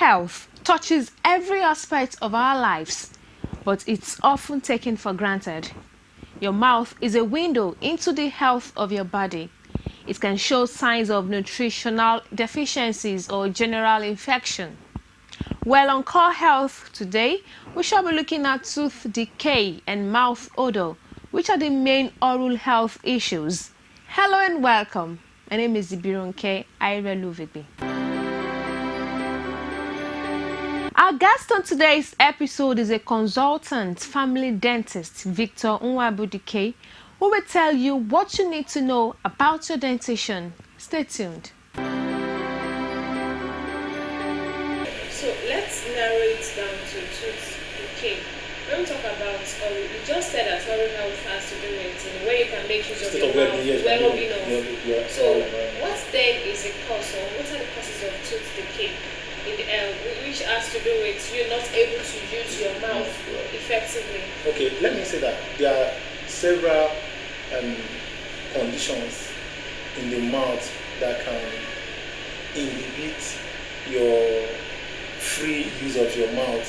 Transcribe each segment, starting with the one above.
health touches every aspect of our lives, but it's often taken for granted. Your mouth is a window into the health of your body. It can show signs of nutritional deficiencies or general infection. Well, on Core Health today, we shall be looking at tooth decay and mouth odor, which are the main oral health issues. Hello and welcome. My name is Ibironke Aireluvigbi. Our guest on today's episode is a consultant family dentist, Victor Nwabudike, who will tell you what you need to know about your dentition. Stay tuned. So let's narrow it down to tooth decay. When we talk about oral, you just said that oral health has to do with where you can make use of your mouth, well-being of. So what then is the cause, or what are the causes of tooth decay? Which has to do with you not able to use your mouth effectively. Okay, let me say that there are several conditions in the mouth that can inhibit your free use of your mouth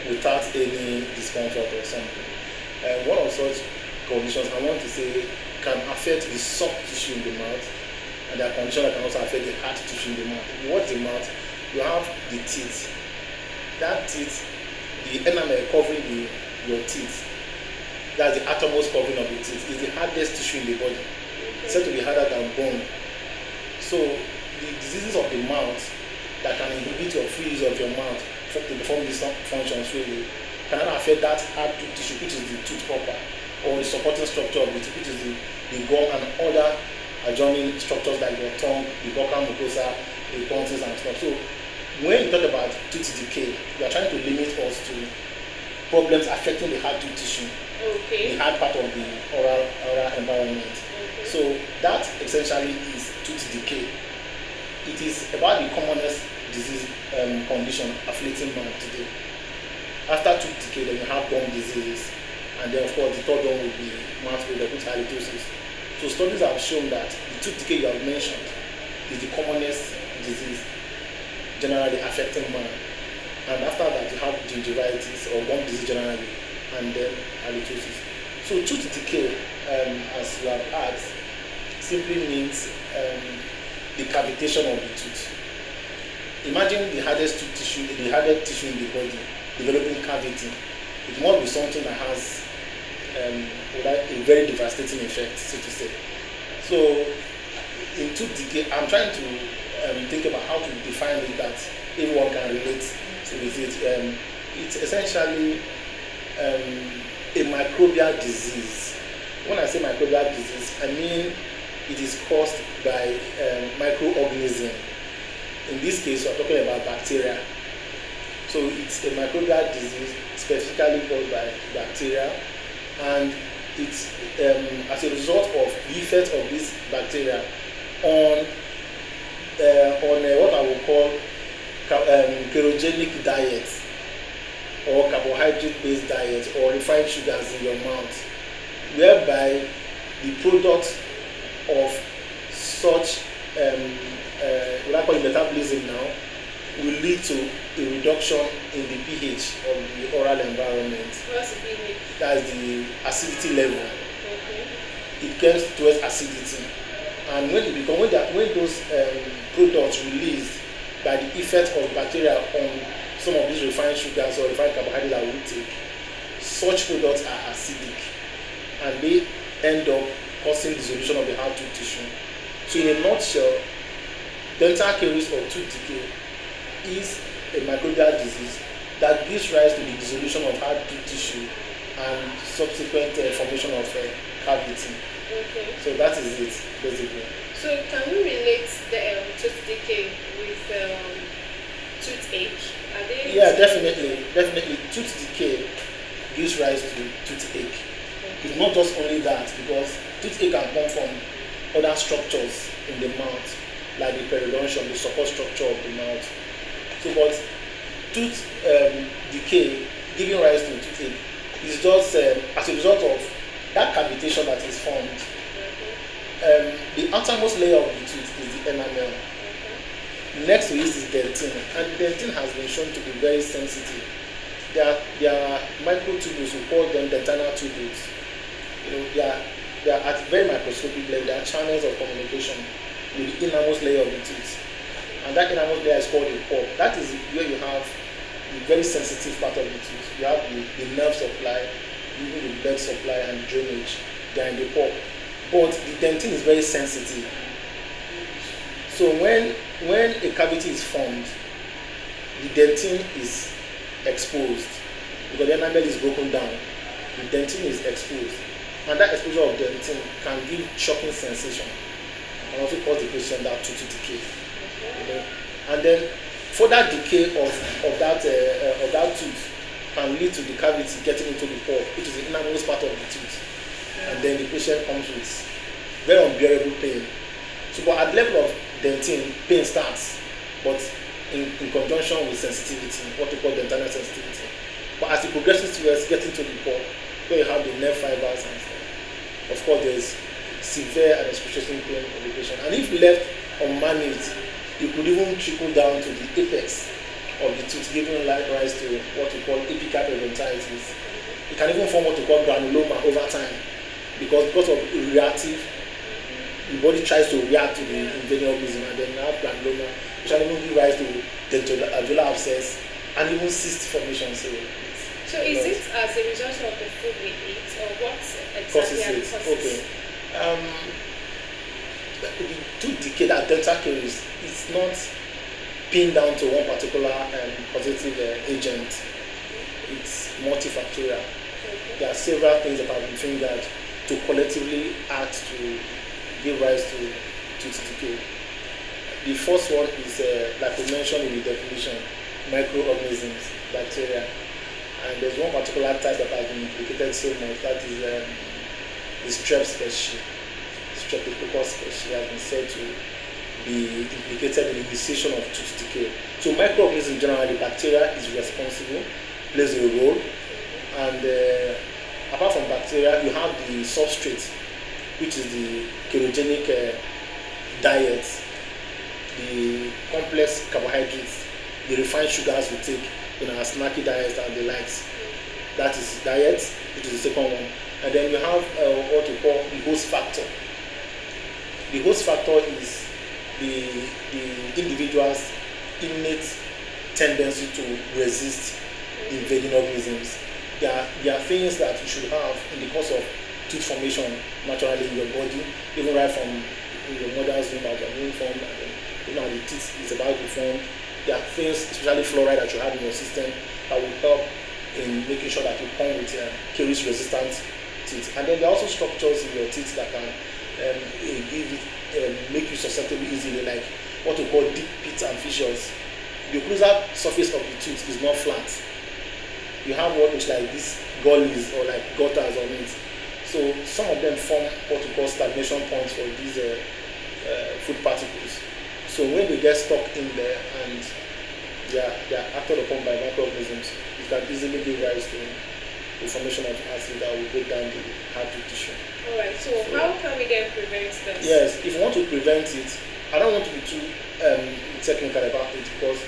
without any discomfort or something. And one of such conditions I want to say can affect the soft tissue in the mouth, and there are conditions that can also affect the hard tissue in the mouth. What's the mouth? You have the teeth. That teeth, the enamel covering your teeth, that's the outermost covering of the teeth, is the hardest tissue in the body. It's said to be harder than bone. So the diseases of the mouth that can inhibit your free use of your mouth to perform these functions really cannot affect that hard tissue, which is the tooth proper, or the supporting structure of the teeth, which is the gum and other adjoining structures like your tongue, the buccal mucosa, the tonsils and stuff. So when you talk about tooth decay, you are trying to limit us to problems affecting the hard tooth tissue, the hard part of the oral environment. So that essentially is tooth decay. It is about the commonest disease condition afflicting man today. After tooth decay, then you have gum diseases, and then of course the third one will be mouth odor, which is halitosis. So studies have shown that the tooth decay you have mentioned is the commonest disease generally affecting man, and after that you have gingivitis or gum disease generally, and then halitosis. So tooth decay, as you have asked, simply means the cavitation of the tooth. Imagine the hardest tooth tissue, the hardest tissue in the body developing cavity. It must be something that has a very devastating effect, so to say. So in tooth decay, I'm trying to think about how to define it that everyone can relate with it. It's essentially a microbial disease. When I say microbial disease, I mean it is caused by microorganism. In this case, we're talking about bacteria. So it's a microbial disease specifically caused by bacteria, and it's as a result of the effect of this bacteria on what I will call ketogenic diet, or carbohydrate-based diet, or refined sugars in your mouth, whereby the product of such what I call metabolism now will lead to a reduction in the pH of the oral environment. What's the pH? That's the acidity level. It gets towards acidity, and when those products released by the effect of bacteria on some of these refined sugars or refined carbohydrates that we take, such products are acidic, and they end up causing dissolution of the hard tooth tissue. So in a nutshell, dental caries or tooth decay is a microbial disease that gives rise to the dissolution of hard tooth tissue and subsequent formation of cavity. So that is it, basically. So can we relate the tooth decay with toothache? Are they? Yeah, definitely. Tooth decay gives rise to toothache. It's not just only that, because toothache can come from other structures in the mouth, like the periodontium, the support structure of the mouth. So, but tooth decay giving rise to toothache is just as a result of that cavitation that is formed. The outermost layer of the tooth is the enamel. Next to it is dentin, and dentin has been shown to be very sensitive. There are microtubules, we call them dentinal tubules. They are at very microscopic level. They are channels of communication with the innermost layer of the tooth, and that innermost layer is called the pulp. That is where you have the very sensitive part of the tooth. You have the nerve supply, even the blood supply and drainage. They are in the pulp, but the dentin is very sensitive. So when a cavity is formed, the dentin is exposed because the enamel is broken down. The dentin is exposed, and that exposure of dentin can give shocking sensation and also cause the patient that tooth decay. And then further decay of that tooth can lead to the cavity getting into the pulp, which is the innermost part of the tooth, and then the patient comes with very unbearable pain. So, but at the level of dentin, pain starts, but in conjunction with sensitivity, what we call dentinal sensitivity. But as it progresses towards getting to the pulp, where you have the nerve fibers and stuff, of course there is severe and excruciating pain of the patient. And if left unmanaged, it could even trickle down to the apex of the tooth, giving rise to what we call apical periodontitis. It can even form what we call granuloma over time, because of reactive, the body tries to react to the invading organism, and then you have granuloma, which can even give rise to dental abscess and even cyst formation. So is it as a result of the food we eat, or what exactly are the causes? Okay. The tooth decay, that dental caries, is not pinned down to one particular causative agent. It's multifactorial. There are several things that have been fingered to collectively act to give rise to tooth decay. The first one is, like we mentioned in the definition, microorganisms, bacteria. And there's one particular type that has been implicated so much, that is the strep species. Streptococcus species has been said to be implicated in the initiation of tooth decay. So microorganisms generally, bacteria is responsible, plays a role, and apart from bacteria, you have the substrate, which is the ketogenic diet, the complex carbohydrates, the refined sugars we take in our snacky diets and the likes. That is diet, which is the second one. And then you have what we call the host factor. The host factor is the individual's innate tendency to resist invading organisms. There are things that you should have in the course of tooth formation naturally in your body, even right from your mother's womb as you're being formed, and then the teeth is about to form. There are things, especially fluoride, that you have in your system that will help in making sure that you come with caries resistant teeth. And then there are also structures in your teeth that can make you susceptible easily, like what we call deep pits and fissures. The occlusal surface of the tooth is not flat. You have what looks like these gullies or like gutters on it. So some of them form what we call stagnation points for these food particles. So when they get stuck in there and they are acted upon by microorganisms, it can easily give rise to the formation of acid that will break down the hard tooth tissue. Alright, so how can we then prevent this? Yes, if you want to prevent it, I don't want to be too technical about it, because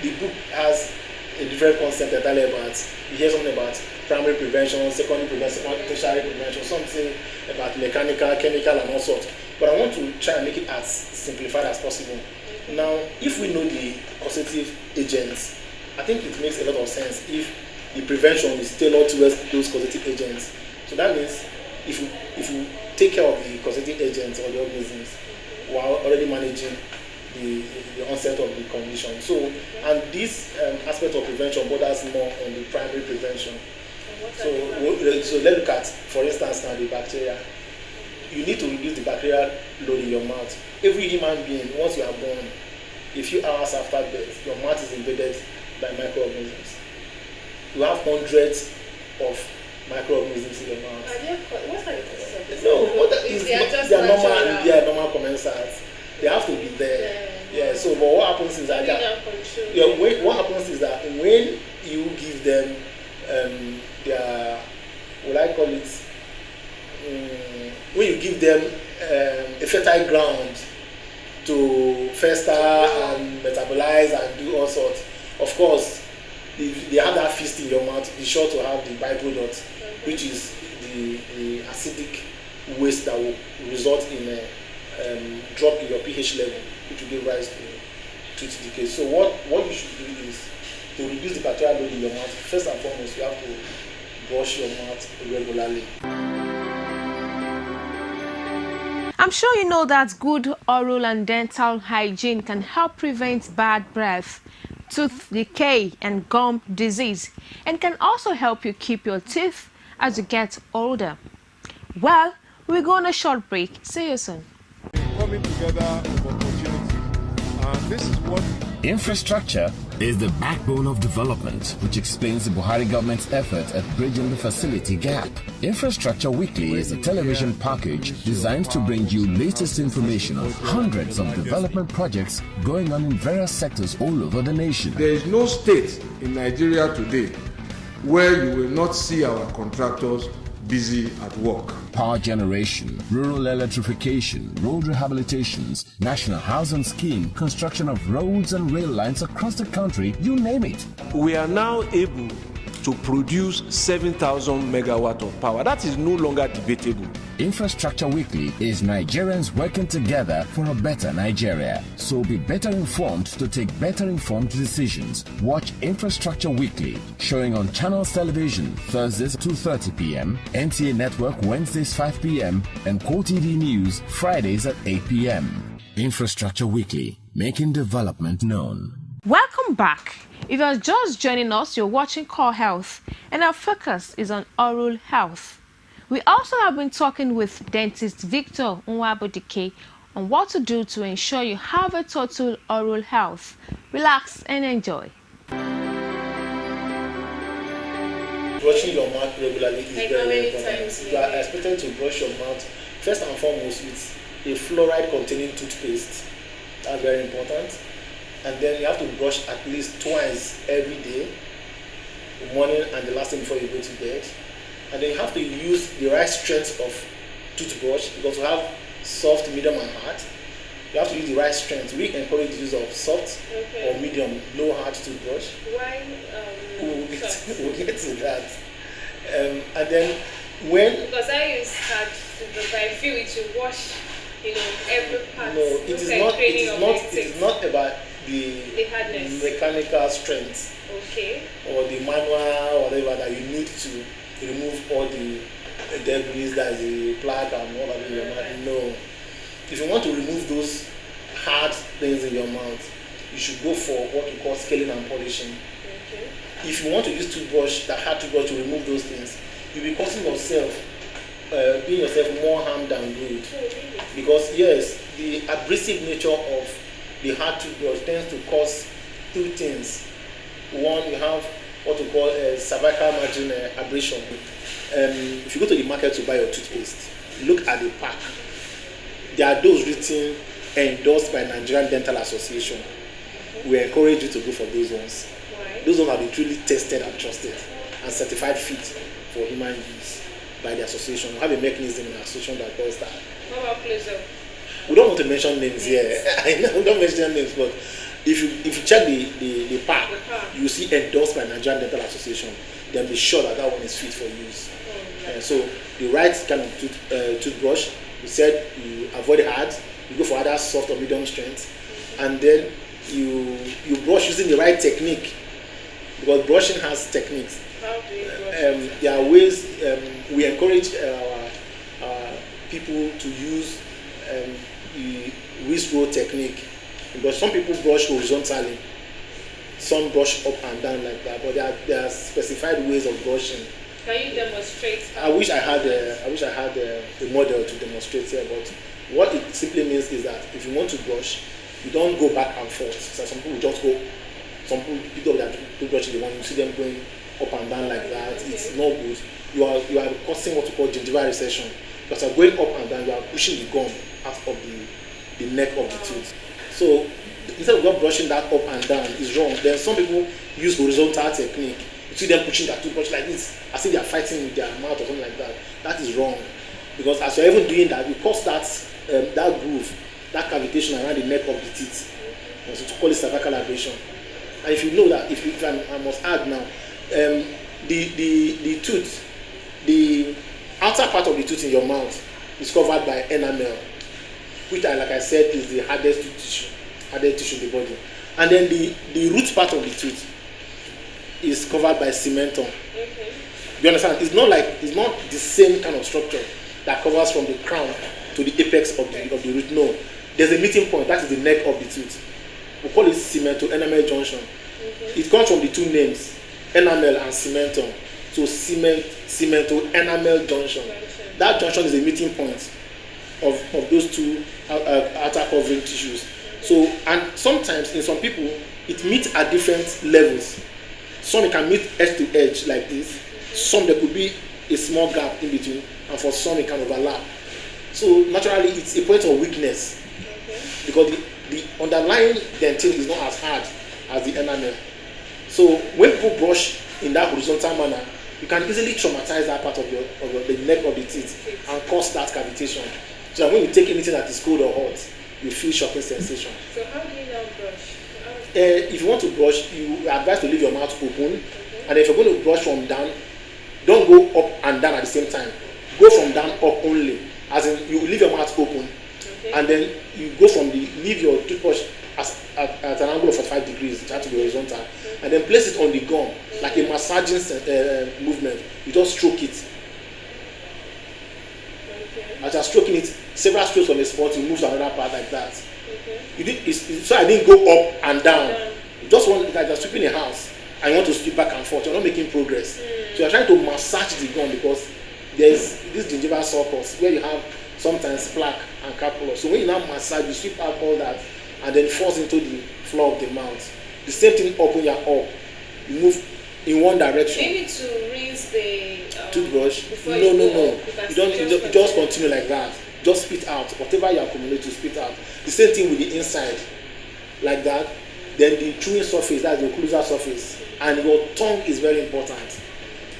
the book has a different concept entirely about. You hear something about primary prevention, secondary prevention, tertiary prevention, something about mechanical, chemical, and all sorts. But I want to try and make it as simplified as possible. Now, if we know the causative agents, I think it makes a lot of sense if the prevention is tailored towards those causative agents. So that means if you take care of the causative agents or the organisms while already managing the onset of the condition. So, and this aspect of prevention borders more on the primary prevention. So let's look at, for instance, now the bacteria. You need to reduce the bacterial load in your mouth. Every human being, once you are born, a few hours after birth, your mouth is invaded by microorganisms. You have hundreds of microorganisms in your mouth. What are the causes of this? No, they are normal commensals. They have to be there. Yeah. So, but what happens is that what happens is that when you give them their, what I call it, when you give them a fertile ground to fester and metabolize and do all sorts. Of course, if they have that feast in your mouth, be sure to have the byproduct, which is the acidic waste that will result in a drop in your pH level, which will give rise to tooth decay. So what you should do is to reduce the bacterial load in your mouth. First and foremost, you have to brush your mouth regularly. I'm sure you know that good oral and dental hygiene can help prevent bad breath, tooth decay, and gum disease, and can also help you keep your teeth as you get older. Well, we're going on a short break. See you soon. Coming together of opportunity, and this is what infrastructure is the backbone of development, which explains the Buhari government's effort at bridging the facility gap. Infrastructure Weekly is a television package designed to bring you latest information on hundreds of development projects going on in various sectors all over the nation. There is no state in Nigeria today where you will not see our contractors busy at work. Power generation, rural electrification, road rehabilitations, national housing scheme, construction of roads and rail lines across the country, you name it. We are now able to produce 7,000 megawatt of power. That is no longer debatable. Infrastructure Weekly is Nigerians working together for a better Nigeria. So be better informed to take better informed decisions. Watch Infrastructure Weekly, showing on Channels Television Thursdays 2:30 p.m., NTA Network Wednesdays 5 p.m., and Core TV News Fridays at 8 p.m. Infrastructure Weekly, making development known. Welcome back. If you're just joining us, you're watching Core Health, and our focus is on oral health. We also have been talking with dentist Victor Nwabudike on what to do to ensure you have a total oral health. Relax and enjoy. Brushing your mouth regularly is very important. You are expected to brush your mouth first and foremost with a fluoride-containing toothpaste. That's very important. And then you have to brush at least twice every day, the morning and the last thing before you go to bed. And then you have to use the right strength of toothbrush, because we have soft, medium, and hard. You have to use the right strength. We encourage the use of soft or medium, low hard toothbrush. Why? We'll get to that. And then when... Because I use hard toothbrush, I feel it should wash, every part. No, it is not about the mechanical strength. Okay. Or the manual, whatever that you need to remove all the debris, that is the plaque and all that in your mouth. No. If you want to remove those hard things in your mouth, you should go for what we call scaling and polishing. Okay. If you want to use toothbrush, that hard toothbrush to remove those things, you'll be causing yourself, doing yourself more harm than good. Because yes, the abrasive nature of the hard toothbrush tends to cause two things. One, you have what we call a cervical margin abrasion. If you go to the market to buy your toothpaste, look at the pack. There are those written endorsed by Nigerian Dental Association. We encourage you to go for those ones. Why? Those ones have been truly tested and trusted and certified fit for human use by the association. We have a mechanism in the association that does that. What about Close-Up? We don't want to mention names here. I know we don't mention names, but if you check the pack, you will see endorsed by Nigerian Dental Association. Then be sure that one is fit for use. So the right kind of toothbrush, we said you avoid hard, you go for either soft or medium strength, and then you brush using the right technique, because brushing has techniques. How do you brush? There are ways we encourage our people to use the wrist roll technique, because some people brush horizontally, some brush up and down like that, but there are specified ways of brushing. Can you demonstrate? I wish I had a model to demonstrate here, but what it simply means is that if you want to brush, you don't go back and forth. So some people just go, some people pick up their toothbrush in the morning, you see them going up and down like that. Okay. It's not good. You are causing what we call gingival recession, because you're going up and down, you are pushing the gum out of the neck of the tooth. So instead of just brushing that up and down is wrong. Then some people use horizontal technique. You see them pushing their toothbrush like this, as if they are fighting with their mouth or something like that. That is wrong, because as you're even doing that, you cause that groove that cavitation around the neck of the teeth. So to call it cervical abrasion. And if you know that, if I must add now, the tooth, the outer part of the tooth in your mouth is covered by enamel, which, like I said, is the hardest tissue in the body. And then the root part of the tooth is covered by cementum. Okay. You understand? It's not the same kind of structure that covers from the crown to the apex of the root. No, there's a meeting point. That is the neck of the tooth. We call it cemento-enamel junction. Okay. It comes from the two names, enamel and cementum. So cemento-enamel junction. That junction is a meeting point of those two outer covering tissues. So, and sometimes in some people it meets at different levels. Some it can meet edge to edge like this. Some there could be a small gap in between, and for some it can overlap. So naturally it's a point of weakness, because the underlying dentin is not as hard as the enamel. So when people brush in that horizontal manner, you can easily traumatize that part of the neck of the teeth and cause that cavitation. So that when you take anything that is cold or hot, you feel shocking sensation. So how do you now brush? If you want to brush, you are advised to leave your mouth open, and if you're going to brush from down, don't go up and down at the same time. Go from down up only, as in you leave your mouth open, and then you go leave your toothbrush at an angle of 45 degrees, it has to be horizontal, and then place it on the gum like a massaging movement. You just stroke it. As you're stroking it, several strokes on the spot, you move to another part like that. So I didn't go up and down. You just want, like you're sweeping a house and you want to sweep back and forth. You're not making progress. So you're trying to massage the gum, because there's this gingival sulcus where you have sometimes plaque and capsular. So when you now massage, you sweep out all that and then force into the floor of the mouth. The same thing up when you're up. You move in one direction. Maybe to rinse the toothbrush. No. You just continue like that. Just spit out whatever you accumulate to spit out. The same thing with the inside, like that. Then the chewing surface, that's the occlusal surface, and your tongue is very important.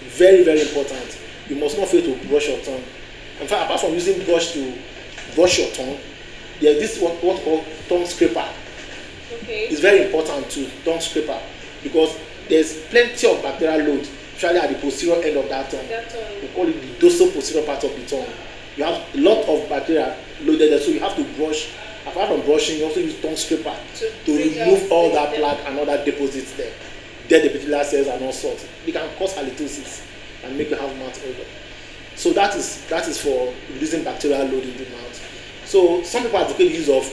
Very, very important. You must not fail to brush your tongue. In fact, apart from using brush to brush your tongue, there's this what called tongue scraper. Okay. It's very important too, tongue scraper, because there's plenty of bacterial load, especially at the posterior end of that tongue. We call it the dorsal posterior part of the tongue. You have a lot of bacteria loaded there, so you have to brush. Apart from brushing, you also use tongue scraper to remove all that plaque and all that deposits there. Dead epithelial cells and all sorts. They can cause halitosis and make you have mouth odor. So that is for reducing bacterial load in the mouth. So some people advocate the use of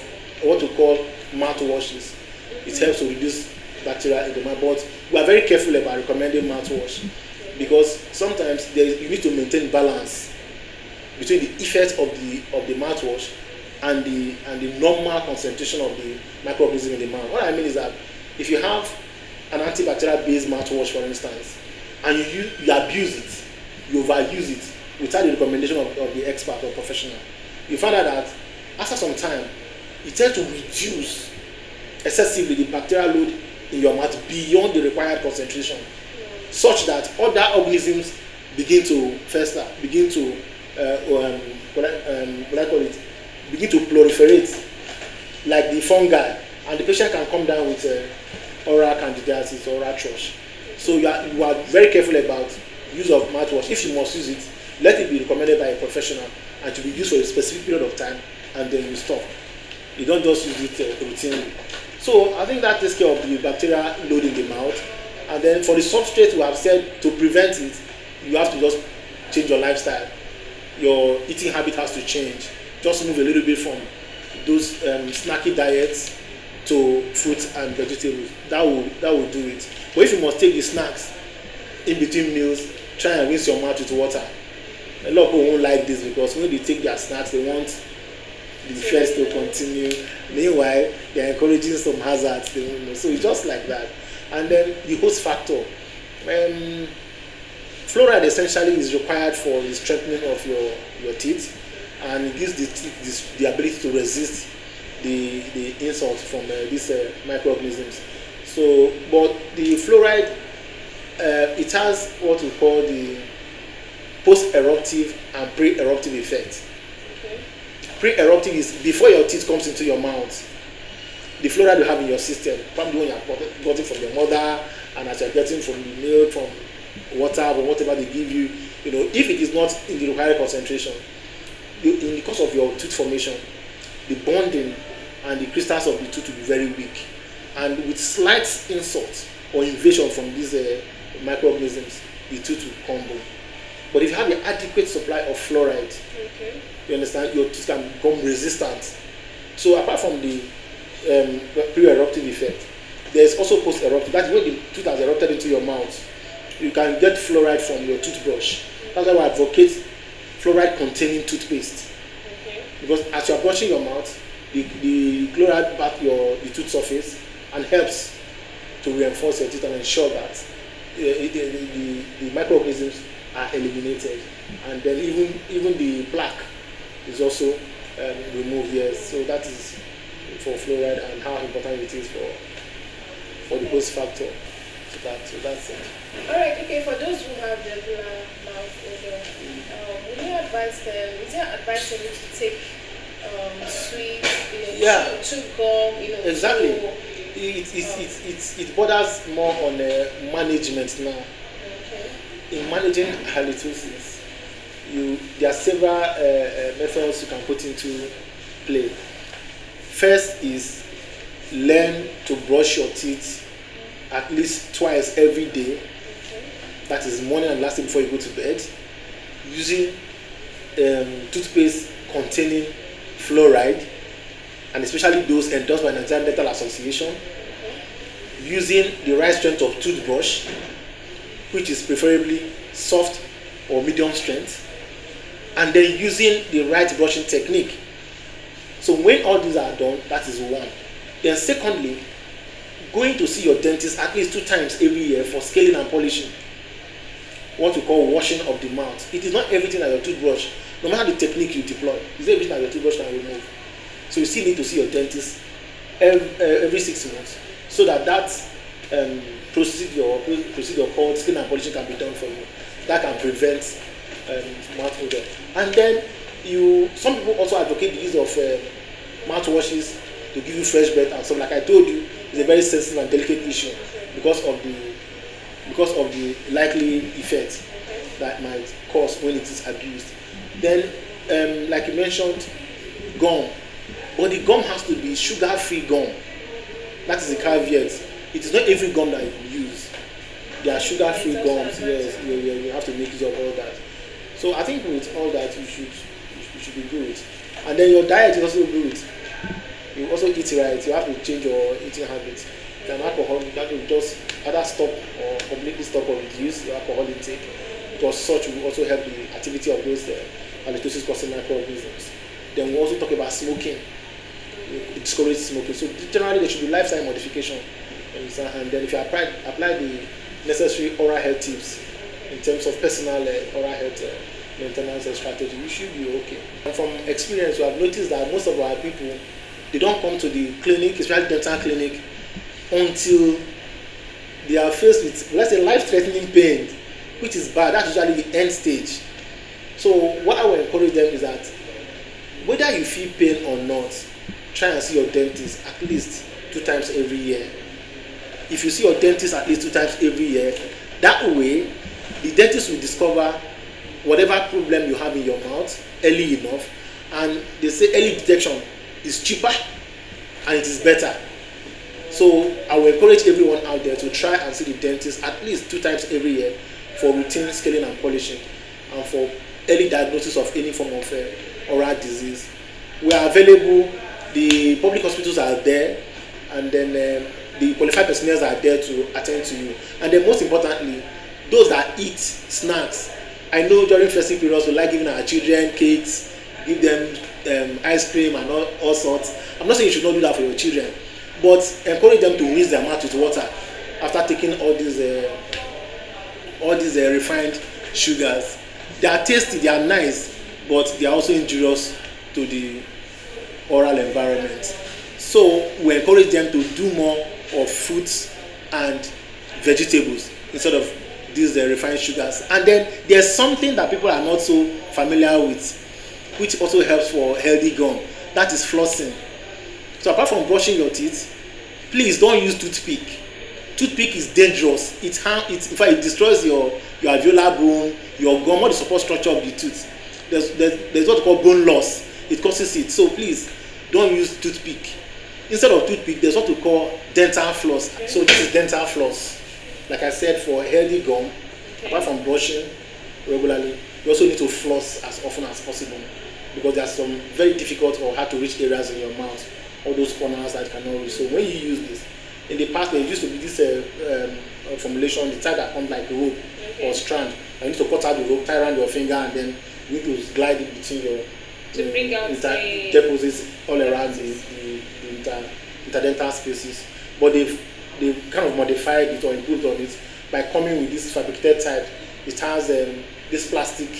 what we call mouthwashes. It helps to reduce bacteria in the mouth, but we are very careful about recommending mouthwash, because sometimes you need to maintain balance between the effect of the mouthwash and the normal concentration of the microorganism in the mouth. What I mean is that if you have an antibacterial based mouthwash, for instance, and you abuse it, you overuse it without the recommendation of the expert or professional, you find out that after some time it tends to reduce excessively the bacterial load in your mouth beyond the required concentration, such that other organisms begin to fester, begin to begin to proliferate, like the fungi, and the patient can come down with oral candidiasis, oral thrush. So you are very careful about use of mouthwash. If you must use it, let it be recommended by a professional and to be used for a specific period of time, and then you stop. You don't just use it routinely. So I think that takes care of the bacterial load in the mouth. And then for the substrate, we have said to prevent it, you have to just change your lifestyle. Your eating habit has to change. Just move a little bit from those snacky diets to fruits and vegetables. That will do it. But if you must take the snacks in between meals, try and rinse your mouth with water. A lot of people won't like this, because when they take their snacks, they want the effects to continue. Meanwhile, they are encouraging some hazards. So it's just like that. And then the host factor. Fluoride essentially is required for the strengthening of your teeth, and it gives the teeth the ability to resist the insults from these microorganisms. So, but the fluoride, it has what we call the post-eruptive and pre-eruptive effect. Okay. Pre-eruptive is before your teeth comes into your mouth. The fluoride you have in your system, probably when you have gotten from your mother, and as you're getting from the milk, from water, or whatever they give you, if it is not in the required concentration, in the course of your tooth formation, the bonding and the crystals of the tooth will be very weak. And with slight insult or invasion from these microorganisms, the tooth will crumble. But if you have an adequate supply of fluoride, you understand, your tooth can become resistant. So apart from the pre-eruptive effect, there's also post-eruptive. That's when the tooth has erupted into your mouth. You can get fluoride from your toothbrush. That's why I advocate fluoride-containing toothpaste. Because as you are brushing your mouth, the fluoride back the tooth surface and helps to reinforce your teeth and ensure that the microorganisms are eliminated, and then even the plaque is also removed. Yes, so that is for fluoride and how important it is for the host factor. So that's it. All right. Okay. For those who have regular mouth odor, would you advise them? Is there advice for them to take sweet, chew gum, Exactly. It borders more on management now. Okay. In managing halitosis, there are several methods you can put into play. First is learn to brush your teeth at least twice every day. That is morning and last thing before you go to bed, using toothpaste containing fluoride, and especially those endorsed by Nigerian Dental Association, using the right strength of toothbrush, which is preferably soft or medium strength, and then using the right brushing technique. So when all these are done, that is one. Then secondly, going to see your dentist at least 2 times every year for scaling and polishing, what we call washing of the mouth. It is not everything that your toothbrush, no matter the technique you deploy, it's everything that your toothbrush can remove. So you still need to see your dentist every 6 months, so that procedure called skin and polishing can be done for you. That can prevent mouth odor. And then some people also advocate the use of mouthwashes to give you fresh breath and stuff. Like I told you, it's a very sensitive and delicate issue because of the likely effect that might cause when it is abused. Then, like you mentioned, gum. But the gum has to be sugar-free gum. That is the caveat. It is not every gum that you use. There are sugar-free gums. Yes, you have to make use of all that. So I think with all that, you should be good. And then your diet is also good. You also eat right. You have to change your eating habits. And alcohol, that will just either stop or completely stop or reduce your alcohol intake, because such will also help the activity of those halitosis causing microorganisms. Then we also talk about smoking. Discourage smoking. So generally there should be lifestyle modification. And then if you apply the necessary oral health tips in terms of personal oral health maintenance strategy, you should be okay. And from experience, we have noticed that most of our people, they don't come to the clinic, especially dental clinic, until they are faced with, let's say, life-threatening pain, which is bad. That's usually the end stage. So what I will encourage them is that whether you feel pain or not, try and see your dentist at least 2 times every year. If you see your dentist at least 2 times every year, that way the dentist will discover whatever problem you have in your mouth early enough, and they say early detection is cheaper and it is better. So I will encourage everyone out there to try and see the dentist at least 2 times every year for routine scaling and polishing, and for early diagnosis of any form of oral disease. We are available. The public hospitals are there, and then the qualified personnel are there to attend to you. And then most importantly, those that eat snacks. I know during festive periods we like giving our children cakes, give them ice cream and all sorts. I'm not saying you should not do that for your children, but encourage them to rinse their mouth with water after taking all these refined sugars. They are tasty, they are nice, but they are also injurious to the oral environment. So we encourage them to do more of fruits and vegetables instead of these refined sugars. And then there's something that people are not so familiar with. which also helps for healthy gum. That is flossing. So apart from brushing your teeth, please don't use toothpick. Toothpick is dangerous. In fact, it destroys your alveolar bone, your gum, or the support structure of the tooth. There's what we call bone loss. It causes it. So please don't use toothpick. Instead of toothpick, there's what we call dental floss. So this is dental floss. Like I said, for healthy gum, apart from brushing regularly, you also need to floss as often as possible, because there are some very difficult or hard to reach areas in your mouth, all those corners that you cannot reach. So when you use this, in the past there used to be this formulation, the type that comes like rope or strand. You need to cut out the rope, tie around your finger, and then you need to glide it between your to bring out the deposits all around the interdental spaces. But they've kind of modified it or improved on it by coming with this fabricated type. It has this plastic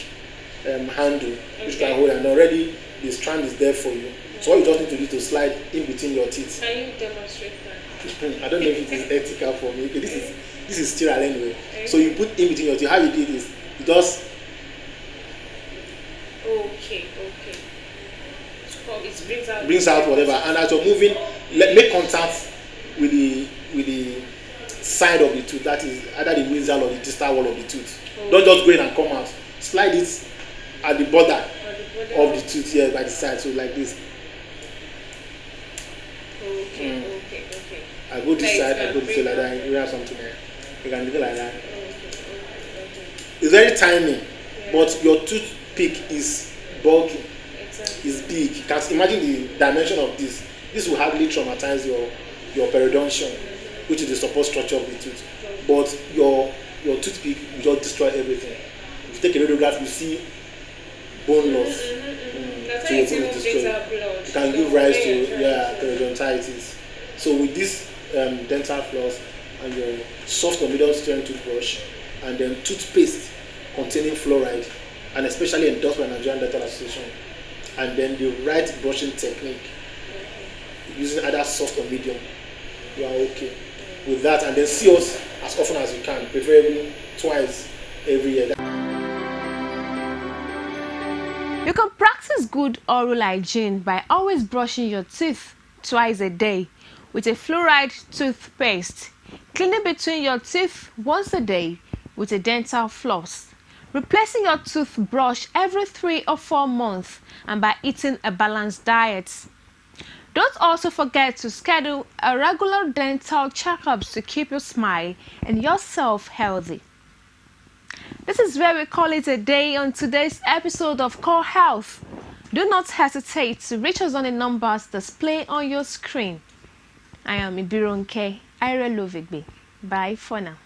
handle which can hold, and already the strand is there for you. So all you just need to do is to slide in between your teeth. Can you demonstrate that? I don't know if it is ethical for me. Okay, this is sterile anyway. Okay. So you put in between your teeth. How you did this? You just It brings out whatever, and as you're moving, make contact with the side of the tooth. That is either the nasal or the distal wall of the tooth. Don't just go in and come out. Slide it at the border of the tooth here by the side. So like this. Okay. I go this side, I go this side like that. You have something there. You can do it like that. It's very tiny, but your toothpick is bulky. Is big. You can imagine the dimension of this. This will hardly traumatize your periodontium, which is the support structure of the tooth. But your toothpick will just destroy everything. If you take a radiograph, you see bone loss. That's why it even brings out blood. It can give rise to periodontitis. So with this dental floss and your soft or medium strength toothbrush, and then toothpaste containing fluoride, and especially endorsed by Nigerian Dental Association, and then the right brushing technique using either soft or medium, you are okay with that. And then see us as often as you can, preferably twice every year. You can practice good oral hygiene by always brushing your teeth twice a day with a fluoride toothpaste, cleaning between your teeth once a day with a dental floss, replacing your toothbrush every 3 or 4 months, and by eating a balanced diet. Don't also forget to schedule a regular dental checkups to keep your smile and yourself healthy. This is where we call it a day on today's episode of Core Health. Do not hesitate to reach us on the numbers displayed on your screen. I am Ibironke Irelovigbe. Bye for now.